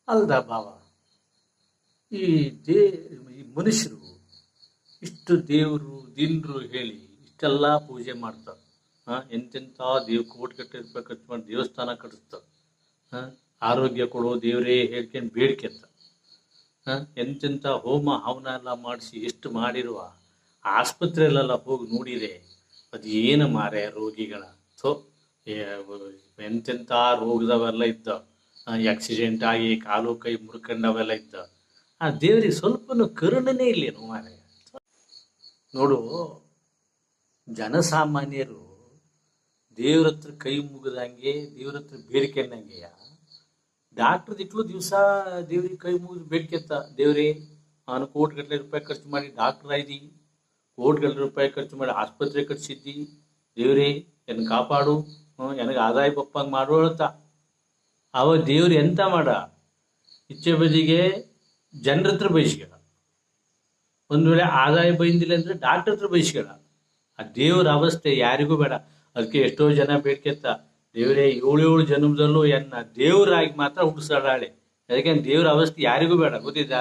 ಅಲ್ದ ಭಾವ, ಈ ದೇ ಈ ಮನುಷ್ಯರು ಇಷ್ಟು ದೇವರು ದಿನರು ಹೇಳಿ ಇಷ್ಟೆಲ್ಲ ಪೂಜೆ ಮಾಡ್ತಾರೆ. ಎಂತೆಂಥ ಕೋಟಿಗಟ್ಟಲೆ ರೂಪಾಯಿ ಖರ್ಚು ಮಾಡಿ ದೇವಸ್ಥಾನ ಕಟ್ಟಿಸ್ತಾರೆ. ಆರೋಗ್ಯ ಕೊಡೋ ದೇವರೇ ಹೇಳ್ಕೊಂಡು ಬೇಡ್ಕೆಂತ ಎಂತೆಂಥ ಹೋಮ ಹವನ ಎಲ್ಲ ಮಾಡಿಸಿ ಎಷ್ಟು ಮಾಡಿರುವ ಆಸ್ಪತ್ರೆಯಲ್ಲೆಲ್ಲ ಹೋಗಿ ನೋಡಿದೆ. ಅದು ಏನು ಮಾರೆ ರೋಗಿಗಳ ಎಂತೆಂಥ ರೋಗದವೆಲ್ಲ ಇದ್ದ, ಆಕ್ಸಿಡೆಂಟ್ ಆಗಿ ಕಾಲು ಕೈ ಮುರ್ಕೊಂಡವೆಲ್ಲ ಇದ್ದ. ಆ ದೇವರಿಗೆ ಸ್ವಲ್ಪನೂ ಕರುಣೆನೇ ಇಲ್ಲೇನು ಮಾರೆ. ನೋಡು, ಜನಸಾಮಾನ್ಯರು ದೇವ್ರ ಹತ್ರ ಕೈ ಮುಗಿದಂಗೆ, ದೇವ್ರ ಹತ್ರ ಬೇಡ್ಕೊಂಡಂಗೆಯ ಡಾಕ್ಟರ್ ದಿಕ್ಲು ದಿವಸ ದೇವ್ರಿಗೆ ಕೈ ಮುಗಿದು ಬೇಡ್ಕೆತ್ತ, ದೇವ್ರೇ ನಾನು ಕೋಟಿಗಟ್ಟಲೆ ರೂಪಾಯಿ ಖರ್ಚು ಮಾಡಿ ಡಾಕ್ಟರ್ ಆಯ್ದಿ, ಕೋಟಿಗಟ್ಟಲೆ ರೂಪಾಯಿ ಖರ್ಚು ಮಾಡಿ ಆಸ್ಪತ್ರೆ ಕಟ್ಸಿದ್ದಿ, ದೇವ್ರೇ ಎನ್ ಕಾಪಾಡು, ನನಗೆ ಆದಾಯ ಬಪ್ಪಂಗೆ ಮಾಡು ಅಂತ. ಅವ ದೇವ್ರು ಎಂತ ಮಾಡ, ಇಚ್ಛೆ ಬದಿಗೆ ಜನರ ಹತ್ರ ಬಯಸ್ಬೇಡ. ಒಂದು ವೇಳೆ ಆದಾಯ ಬೈಂದಿಲ್ಲ ಅಂದರೆ ಡಾಕ್ಟರ್ ಹತ್ರ ಬಯಸ್ಬೇಡ. ಆ ದೇವ್ರ ಅವಸ್ಥೆ ಯಾರಿಗೂ ಬೇಡ. ಅದಕ್ಕೆ ಎಷ್ಟೋ ಜನ ಬೇಡ್ಕೆತ್ತ, ದೇವರೇ 7 ಜನ್ಮದಲ್ಲೂ ಎನ್ನ ದೇವರಾಗಿ ಮಾತ್ರ ಹುಟ್ಟಿಸಾಳೆ. ಅದಕ್ಕೆ ದೇವ್ರ ಅವಸ್ಥೆ ಯಾರಿಗೂ ಬೇಡ, ಗೊತ್ತಿದ್ದ.